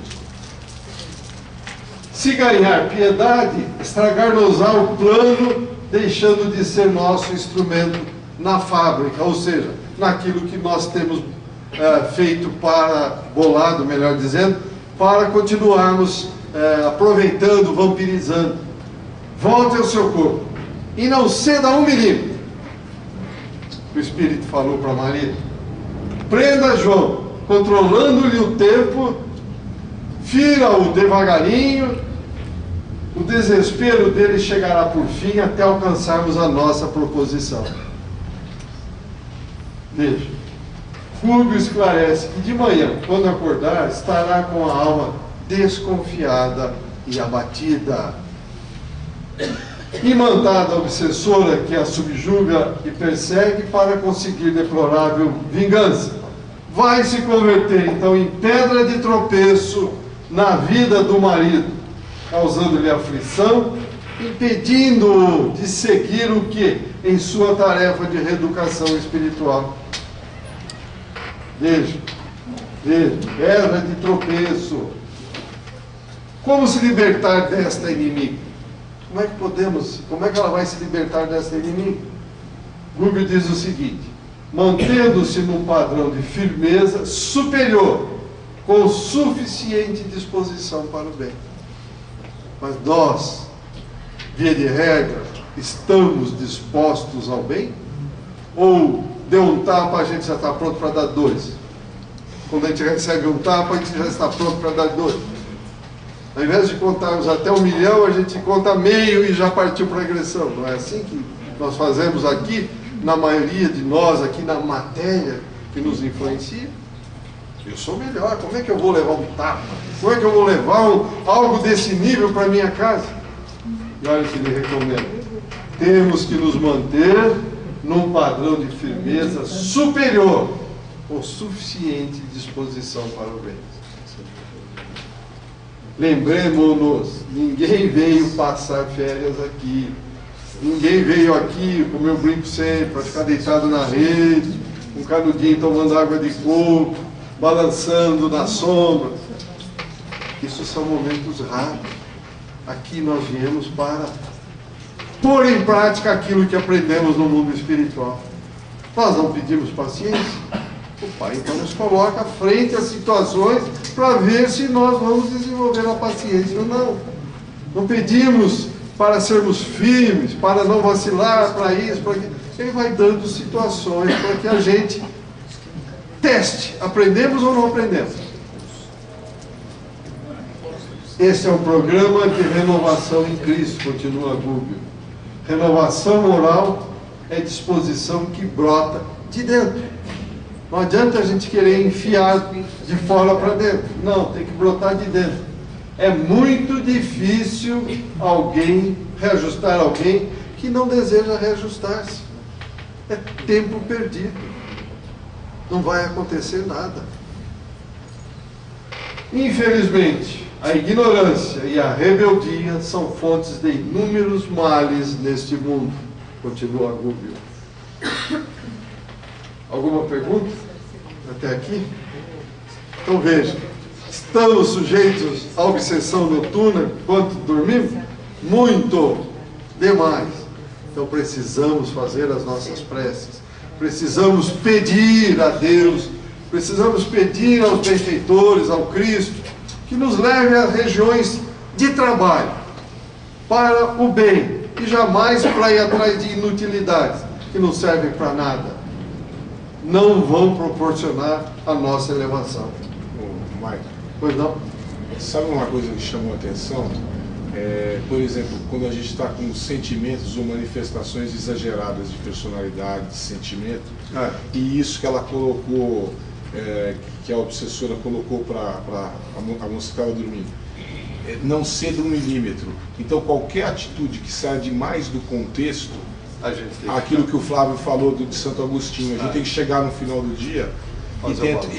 Se ganhar piedade, estragar-nos-á o plano, deixando de ser nosso instrumento na fábrica, ou seja, naquilo que nós temos feito bolado, melhor dizendo, para continuarmos aproveitando, vampirizando. Volte ao seu corpo e não ceda 1 milímetro. O Espírito falou para Maria. Prenda João, controlando-lhe o tempo, fira-o devagarinho, o desespero dele chegará por fim até alcançarmos a nossa proposição. Veja, Rubio esclarece que de manhã, quando acordar, estará com a alma desconfiada e abatida. Imantada obsessora que a subjuga e persegue para conseguir deplorável vingança. Vai se converter então em pedra de tropeço na vida do marido, causando-lhe aflição, impedindo-o de seguir o que? Em sua tarefa de reeducação espiritual. Veja, pedra de tropeço. Como se libertar desta inimiga? Como é que ela vai se libertar desta inimiga? Rubio diz o seguinte, mantendo-se num padrão de firmeza superior, com suficiente disposição para o bem. Mas nós, via de regra, estamos dispostos ao bem? Ou deu um tapa, a gente já está pronto para dar 2? Quando a gente recebe um tapa, a gente já está pronto para dar 2. Ao invés de contarmos até 1 milhão, a gente conta meio e já partiu para a agressão. Não é assim que nós fazemos aqui, na maioria de nós, aqui na matéria que nos influencia? Eu sou melhor, como é que eu vou levar um tapa? Como é que eu vou levar algo desse nível para minha casa? E olha o que ele recomenda. Temos que nos manter num padrão de firmeza superior, com suficiente disposição para o bem. Lembremos-nos, ninguém veio passar férias aqui. Ninguém veio aqui, como eu brinco sempre, para ficar deitado na rede, com um canudinho tomando água de coco, balançando na sombra. Isso são momentos raros. Aqui nós viemos para pôr em prática aquilo que aprendemos no mundo espiritual. Nós não pedimos paciência. O Pai então nos coloca frente às situações para ver se nós vamos desenvolver a paciência ou não. Não pedimos para sermos firmes, para não vacilar, para isso, para aquilo. Ele vai dando situações para que a gente teste. Aprendemos ou não aprendemos? Esse é um programa de renovação em Cristo, continua Rubio. Renovação moral é disposição que brota de dentro. Não adianta a gente querer enfiar de fora para dentro. Não, tem que brotar de dentro. É muito difícil reajustar alguém que não deseja reajustar-se. É tempo perdido. Não vai acontecer nada. Infelizmente, a ignorância e a rebeldia são fontes de inúmeros males neste mundo. Continua Rubio. Alguma pergunta? Até aqui? Então veja, estamos sujeitos à obsessão noturna enquanto dormimos? Muito, demais. Então precisamos fazer as nossas preces, precisamos pedir a Deus, precisamos pedir aos benfeitores, ao Cristo, que nos leve a regiões de trabalho, para o bem, e jamais para ir atrás de inutilidades, que não servem para nada. Não vão proporcionar a nossa elevação. Ô, Maicon, Pois não? sabe uma coisa que chamou a atenção? Por exemplo, quando a gente está com sentimentos ou manifestações exageradas de personalidade, de sentimento, e isso que ela colocou, que a obsessora colocou para a moça que estava dormindo, não ceda 1 milímetro. Então qualquer atitude que saia demais do contexto, A gente tem aquilo que o Flávio falou de Santo Agostinho, a gente tem que chegar no final do dia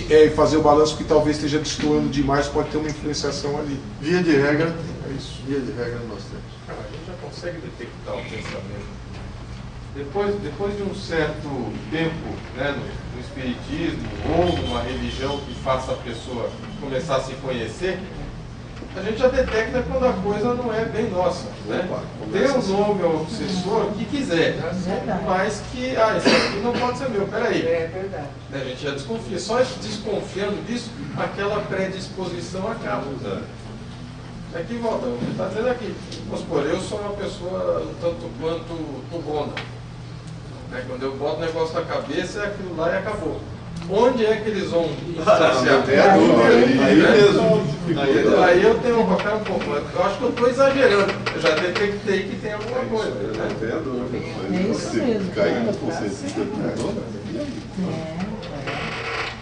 e fazer o balanço, que talvez esteja destoando demais, pode ter uma influenciação ali. Via de regra, É isso. via de regra nós temos. A gente já consegue detectar o pensamento. Depois de um certo tempo, né, no espiritismo ou numa religião que faça a pessoa começar a se conhecer, a gente já detecta quando a coisa não é bem nossa, né? Dê um nome ao obsessor que quiser, mas que, esse aqui não pode ser meu, peraí. É verdade. A gente já desconfia. Só desconfiando disso, aquela predisposição acaba. Aqui volta, ele está dizendo aqui, vamos supor, eu sou uma pessoa um tanto quanto tubona. Quando eu boto o negócio na cabeça, é aquilo lá e acabou. Onde é que eles vão influenciar? Tem a dúvida aí mesmo. Aí eu tenho um papel um pouco, eu acho que eu estou exagerando. Eu já detectei que tem alguma coisa. Não Né? tem a dúvida. É isso mesmo. Cair na consciência toda.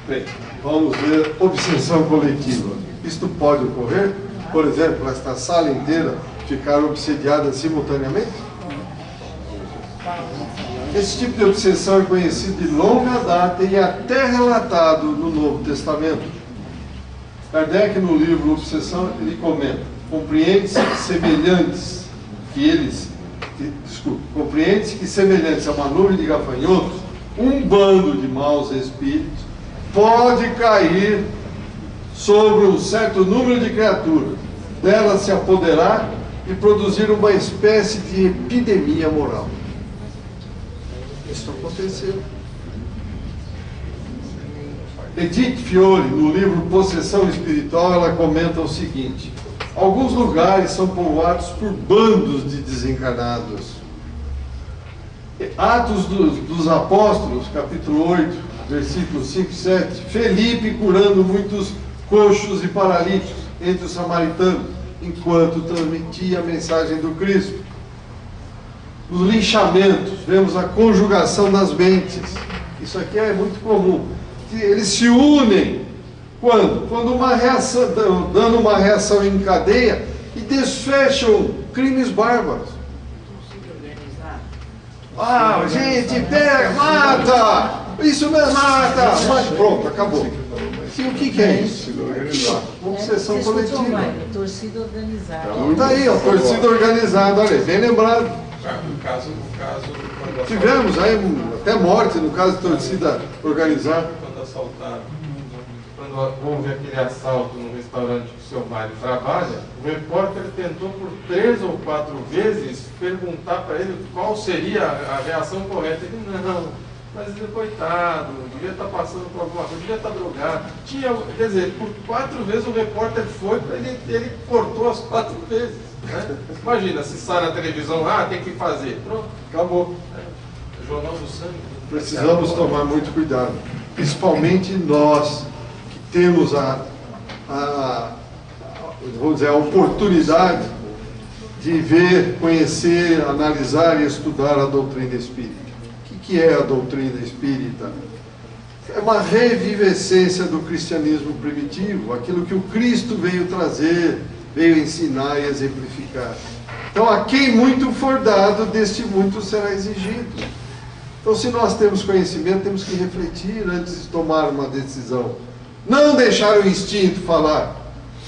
Bem, vamos ver obsessão coletiva. Isto pode ocorrer? Por exemplo, esta sala inteira ficar obsediada simultaneamente? Esse tipo de obsessão é conhecido de longa data e até relatado no Novo Testamento. Kardec, no livro Obsessão, ele comenta: compreende-se que semelhantes a uma nuvem de gafanhotos, um bando de maus espíritos pode cair sobre um certo número de criaturas, delas se apoderar e produzir uma espécie de epidemia moral. Isso aconteceu. Edith Fiore, no livro Possessão Espiritual, ela comenta o seguinte: alguns lugares são povoados por bandos de desencarnados. Atos dos Apóstolos, capítulo 8, versículos 5 e 7, Felipe curando muitos coxos e paralíticos entre os samaritanos, enquanto transmitia a mensagem do Cristo. Nos linchamentos, vemos a conjugação das mentes. Isso aqui é muito comum. Eles se unem quando? Quando uma reação, dando uma reação em cadeia e desfecham crimes bárbaros. Gente, pega, mata! Isso não é mata! Mas pronto, acabou. E o que é isso? Obsessão coletiva. Torcida organizada. Está aí, ó, torcida organizada, olha, bem lembrado. No caso, quando Tivemos aí até morte no caso de torcida organizada. quando assaltaram, quando houve aquele assalto no restaurante que o seu Mário trabalha, o repórter tentou por 3 ou 4 vezes perguntar para ele qual seria a reação correta. Ele, não, mas ele, coitado, devia estar passando por alguma coisa, devia estar drogado. Quer dizer, por 4 vezes o repórter foi, ele cortou as 4 vezes. Né? Imagina, se sai na televisão, tem que fazer. Pronto, acabou. Jornal do Sangue. Precisamos tomar muito cuidado, principalmente nós que temos vamos dizer, a oportunidade de ver, conhecer, analisar e estudar a doutrina espírita. O que é a doutrina espírita? É uma revivescência do cristianismo primitivo, aquilo que o Cristo veio trazer, veio ensinar e exemplificar. Então, a quem muito for dado, deste muito será exigido. Então, se nós temos conhecimento, temos que refletir antes de tomar uma decisão. Não deixar o instinto falar.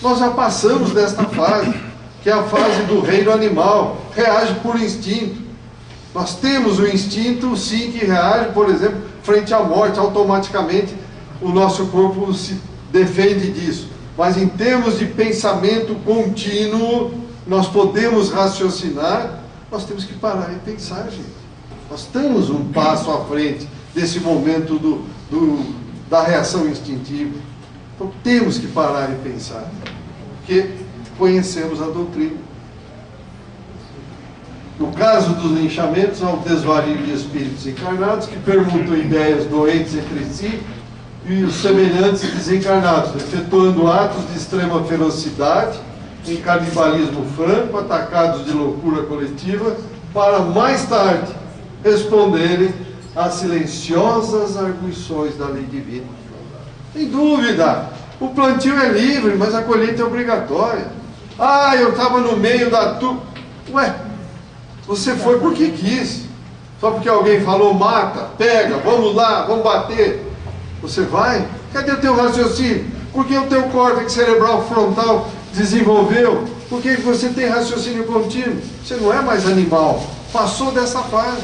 Nós já passamos desta fase, que é a fase do reino animal, reage por instinto. Nós temos o instinto, sim, que reage, por exemplo, frente à morte, automaticamente o nosso corpo se defende disso. Mas em termos de pensamento contínuo, nós podemos raciocinar, nós temos que parar e pensar, gente. Nós estamos um passo à frente desse momento da reação instintiva. Então temos que parar e pensar, porque conhecemos a doutrina. No caso dos linchamentos, há o desvario de espíritos encarnados que permutam ideias doentes entre si e os semelhantes desencarnados, efetuando atos de extrema ferocidade, em canibalismo franco, atacados de loucura coletiva, para mais tarde responderem às silenciosas arguições da lei divina. Sem dúvida, o plantio é livre, mas a colheita é obrigatória. Ah, eu estava no meio da Ué, você foi porque quis. Só porque alguém falou, mata, pega, vamos lá, vamos bater. Você vai? Cadê o teu raciocínio? Por que o teu córtex cerebral frontal desenvolveu? Por que você tem raciocínio contínuo? Você não é mais animal. Passou dessa fase.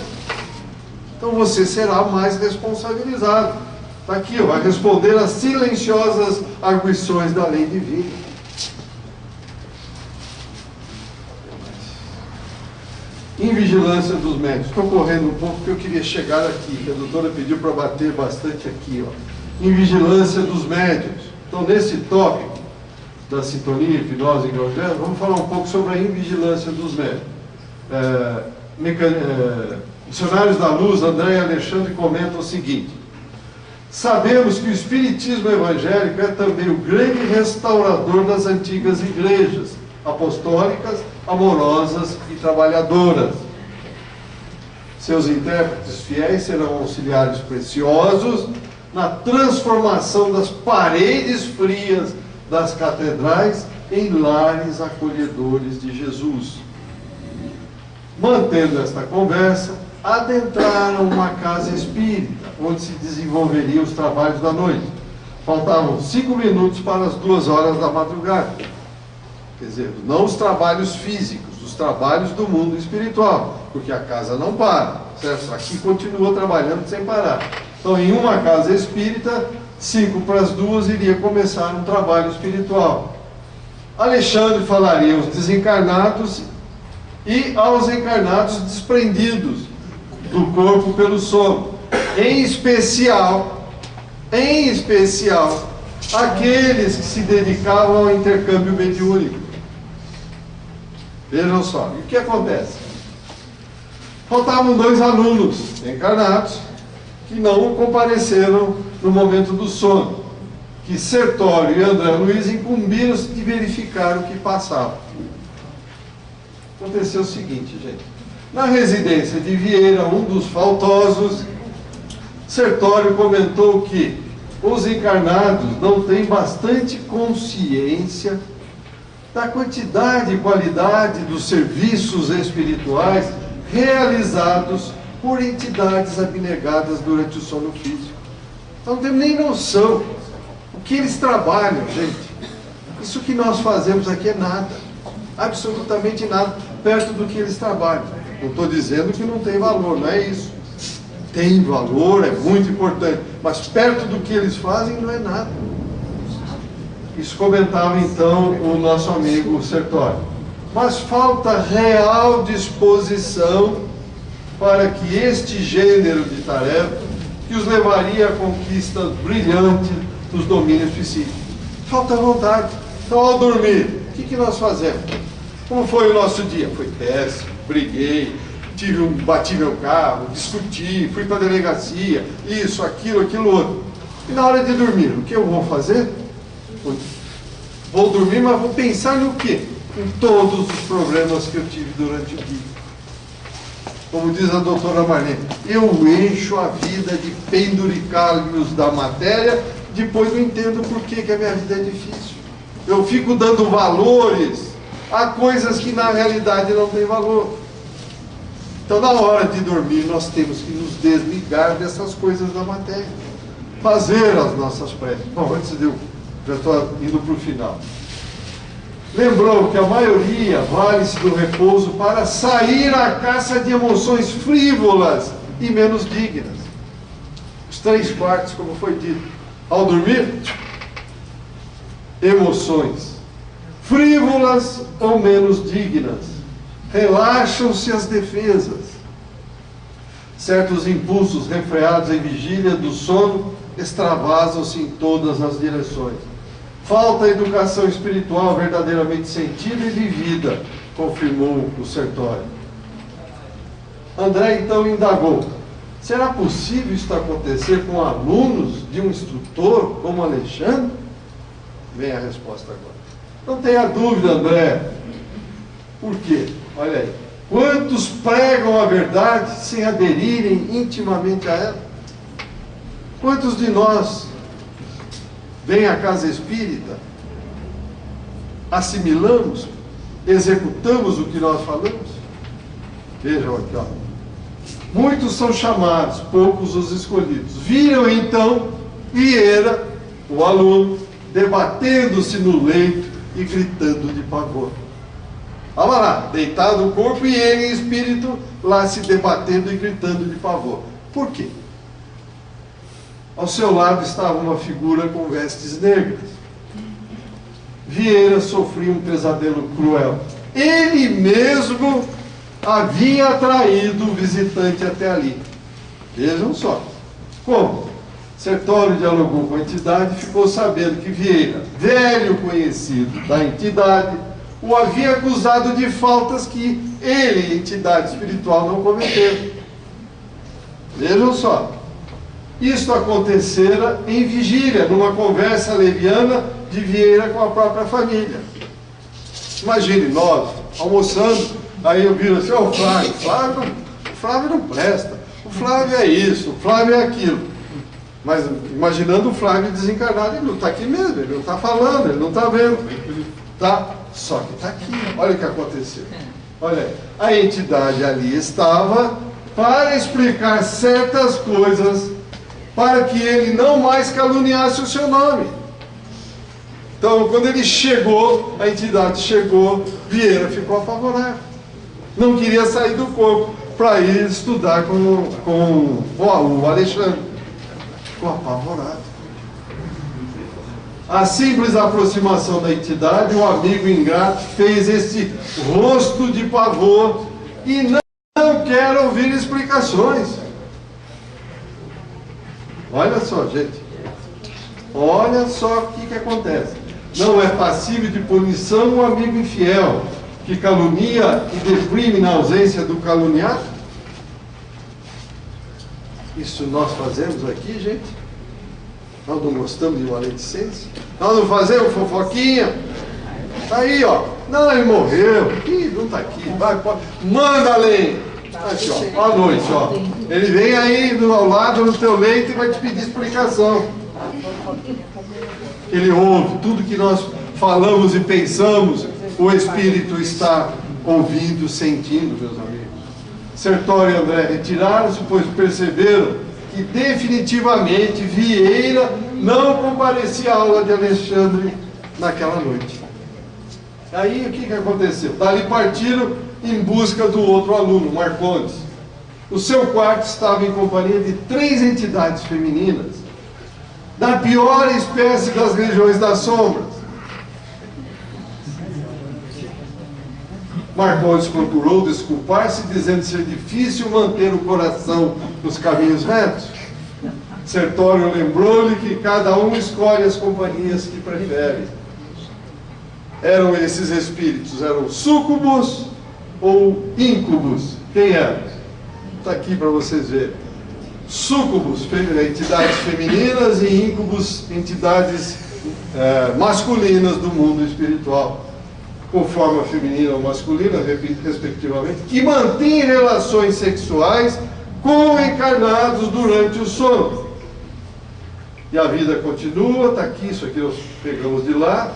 Então você será mais responsabilizado. Está aqui, vai responder às silenciosas arguições da lei divina. Invigilância dos médios. Estou correndo um pouco porque eu queria chegar aqui, que a doutora pediu para bater bastante aqui. Invigilância dos médios. Então, nesse tópico da sintonia, hipnose e hipnose, vamos falar um pouco sobre a invigilância dos médios. Missionários da Luz, André e Alexandre comentam o seguinte: sabemos que o espiritismo evangélico é também o grande restaurador das antigas igrejas apostólicas, amorosas e trabalhadoras. Seus intérpretes fiéis serão auxiliares preciosos na transformação das paredes frias das catedrais em lares acolhedores de Jesus. Mantendo esta conversa, adentraram uma casa espírita, onde se desenvolveriam os trabalhos da noite. Faltavam 5 minutos para as 2 horas da madrugada. Quer dizer, não os trabalhos físicos, os trabalhos do mundo espiritual, porque a casa não para, certo? Aqui continua trabalhando sem parar. Então, em uma casa espírita, 5 para as 2 iria começar um trabalho espiritual. Alexandre falaria aos desencarnados e aos encarnados desprendidos do corpo pelo sono, em especial, aqueles que se dedicavam ao intercâmbio mediúnico. Vejam só, e o que acontece? Faltavam 2 alunos encarnados que não compareceram no momento do sono, que Sertório e André Luiz incumbiram-se de verificar o que passava. Aconteceu o seguinte, gente. Na residência de Vieira, um dos faltosos, Sertório comentou que os encarnados não têm bastante consciência da quantidade e qualidade dos serviços espirituais realizados por entidades abnegadas durante o sono físico. Então não temos nem noção o que eles trabalham, gente. Isso que nós fazemos aqui é nada, absolutamente nada, perto do que eles trabalham. Não estou dizendo que não tem valor, não é isso. Tem valor, é muito importante, mas perto do que eles fazem não é nada. Isso comentava então o nosso amigo Sertório. Mas falta real disposição para que este gênero de tarefa que os levaria a conquistas brilhantes dos domínios psíquicos. Falta vontade. Então, ao dormir, o que nós fazemos? Como foi o nosso dia? Foi péssimo, briguei, bati meu carro, discuti, fui para a delegacia, isso, aquilo outro. E na hora de dormir, o que eu vou fazer? Vou dormir, mas vou pensar no quê? Em todos os problemas que eu tive durante o dia. Como diz a doutora Marlene, eu encho a vida de penduricalhos da matéria, depois não entendo por que a minha vida é difícil. Eu fico dando valores a coisas que na realidade não têm valor. Então, na hora de dormir, nós temos que nos desligar dessas coisas da matéria. Fazer as nossas preces. Bom, antes de eu... já estou indo para o final. Lembrou que a maioria vale-se do repouso para sair à caça de emoções frívolas e menos dignas. Os 3/4, como foi dito. Ao dormir, emoções, frívolas ou menos dignas. Relaxam-se as defesas. Certos impulsos refreados em vigília do sono extravasam-se em todas as direções. Falta educação espiritual verdadeiramente sentida e vivida, confirmou o Sertório. André então indagou: será possível isso acontecer com alunos de um instrutor como Alexandre? Vem a resposta agora. Não tenha dúvida, André. Por quê? Olha aí. Quantos pregam a verdade sem aderirem intimamente a ela? Quantos de nós vêm à casa espírita, assimilamos, executamos o que nós falamos? Vejam aqui, ó. Muitos são chamados, poucos os escolhidos. Viram então Vieira, o aluno, debatendo-se no leito e gritando de pavor. Olha lá, deitado o corpo e ele em espírito lá se debatendo e gritando de pavor. Por quê? Ao seu lado estava uma figura com vestes negras. Vieira sofria um pesadelo cruel. Ele mesmo havia atraído o visitante até ali. Vejam só. Como? Sertório dialogou com a entidade e ficou sabendo que Vieira, velho conhecido da entidade, o havia acusado de faltas que ele, entidade espiritual, não cometeu. Vejam só. Isto acontecera em vigília, numa conversa leviana de Vieira com a própria família. Imagine nós, almoçando, aí eu viro assim: ó, o Flávio não presta, o Flávio é isso, o Flávio é aquilo. Mas imaginando o Flávio desencarnado, ele não está aqui mesmo, ele não está falando, ele não está vendo. Tá? Só que está aqui, olha o que aconteceu. Olha aí, a entidade ali estava para explicar certas coisas, para que ele não mais caluniasse o seu nome. Então, quando ele chegou, a entidade chegou, Vieira ficou apavorado. Não queria sair do corpo para ir estudar com o Alexandre. Ficou apavorado. A simples aproximação da entidade, o amigo ingrato fez esse rosto de pavor e não quer ouvir explicações. Olha só, gente. Olha só o que acontece. Não é passível de punição o amigo infiel, que calunia e deprime na ausência do caluniado? Isso nós fazemos aqui, gente? Nós não gostamos de maledicência? Nós não fazemos fofoquinha? Tá aí, ó. Não, ele morreu. Ih, não está aqui. Vai, pode. Manda além. Aqui, ó. À noite, ó. Ele vem aí ao lado no teu leito e vai te pedir explicação. Ele ouve tudo que nós falamos e pensamos. O Espírito está ouvindo, sentindo, meus amigos. Sertório e André retiraram-se, pois perceberam que definitivamente Vieira não comparecia à aula de Alexandre naquela noite. Aí o que aconteceu? Dali partiram em busca do outro aluno, Marcondes. O seu quarto estava em companhia de 3 entidades femininas, da pior espécie das regiões das sombras. Marcondes procurou desculpar-se, dizendo ser difícil manter o coração nos caminhos retos. Sertório lembrou-lhe que cada um escolhe as companhias que prefere. Eram esses espíritos, eram súcubos ou íncubos? Quem eram? Está aqui para vocês verem. Súcubos, entidades femininas, e íncubos, entidades masculinas do mundo espiritual, com forma feminina ou masculina, respectivamente, que mantêm relações sexuais com encarnados durante o sono. E a vida continua, está aqui, isso aqui nós pegamos de lá,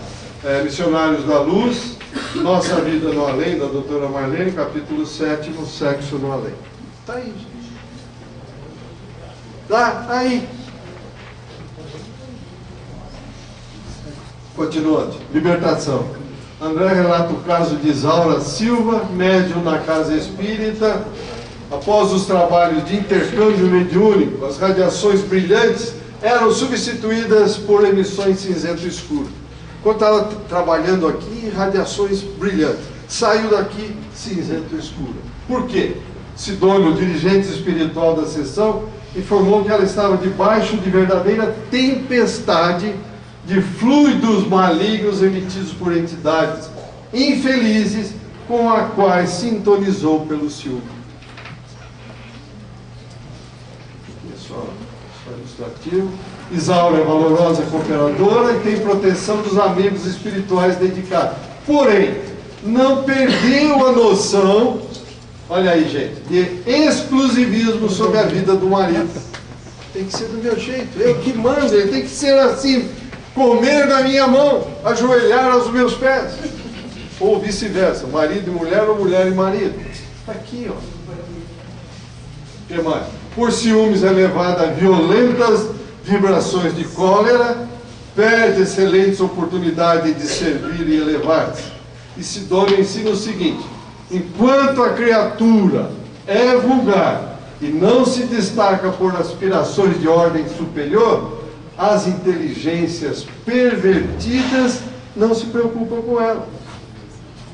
Missionários da Luz, Nossa Vida no Além, da doutora Marlene, capítulo 7, Sexo no Além. Está aí, gente. Está aí. Continuando, libertação. André relata o caso de Isaura Silva, médium na casa espírita. Após os trabalhos de intercâmbio mediúnico, as radiações brilhantes eram substituídas por emissões cinzento escuro. Quando estava trabalhando aqui, radiações brilhantes. Saiu daqui cinzento escuro. Por quê? Sidônio, dirigente espiritual da sessão, informou que ela estava debaixo de verdadeira tempestade de fluidos malignos emitidos por entidades infelizes com a quais sintonizou pelo ciúme. É só ilustrativo. Isaura é valorosa cooperadora e tem proteção dos amigos espirituais dedicados. Porém, não perdeu a noção, olha aí, gente, de exclusivismo sobre a vida do marido. Tem que ser do meu jeito, eu que mando, ele tem que ser assim, comer na minha mão, ajoelhar aos meus pés. Ou vice-versa, marido e mulher ou mulher e marido. Está aqui, ó. O que mais? Por ciúmes é levada a violentas vibrações de cólera, perde excelentes oportunidades de servir e elevar-se. E Sidônio ensina o seguinte: enquanto a criatura é vulgar e não se destaca por aspirações de ordem superior, as inteligências pervertidas não se preocupam com ela.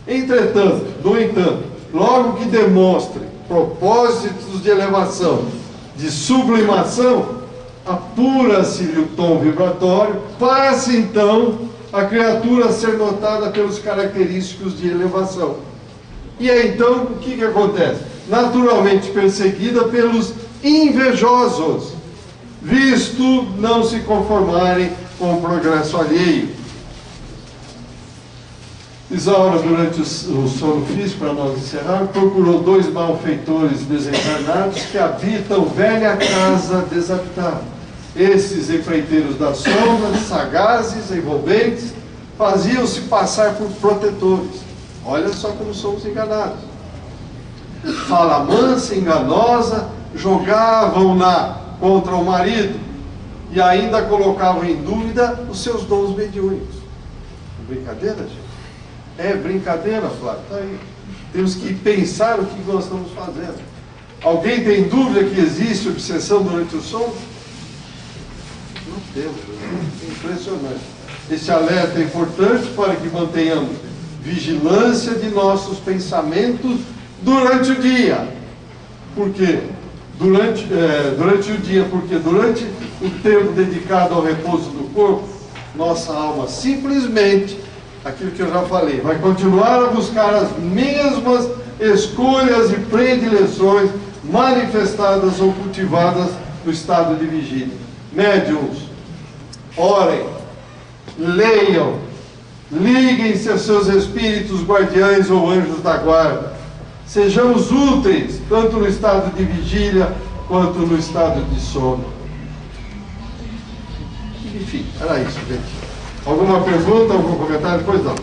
Entretanto, no entanto, logo que demonstre propósitos de elevação, de sublimação, apura-se-lhe o tom vibratório, passa então a criatura a ser notada pelos característicos de elevação. E aí então, o que acontece? Naturalmente perseguida pelos invejosos, visto não se conformarem com o progresso alheio. Isaura, durante o sono físico, para nós encerrar, procurou 2 malfeitores desencarnados que habitam velha casa desabitada. Esses empreiteiros da sombra, sagazes, envolventes, faziam-se passar por protetores. Olha só como somos enganados. Fala mansa, enganosa, jogavam-na contra o marido e ainda colocavam em dúvida os seus dons mediúnicos. Brincadeira, gente? É brincadeira, Flávio? Está aí. Temos que pensar o que nós estamos fazendo. Alguém tem dúvida que existe obsessão durante o sono? Não temos. É impressionante. Esse alerta é importante para que mantenhamos vigilância de nossos pensamentos durante o dia. Por quê? Durante o dia, porque durante o tempo dedicado ao repouso do corpo, nossa alma simplesmente, aquilo que eu já falei, vai continuar a buscar as mesmas escolhas e predileções manifestadas ou cultivadas no estado de vigília. Médiuns, orem, leiam, liguem-se a seus espíritos guardiães ou anjos da guarda. Sejamos úteis, tanto no estado de vigília, quanto no estado de sono. Enfim, era isso, gente. Alguma pergunta, algum comentário? Pois não.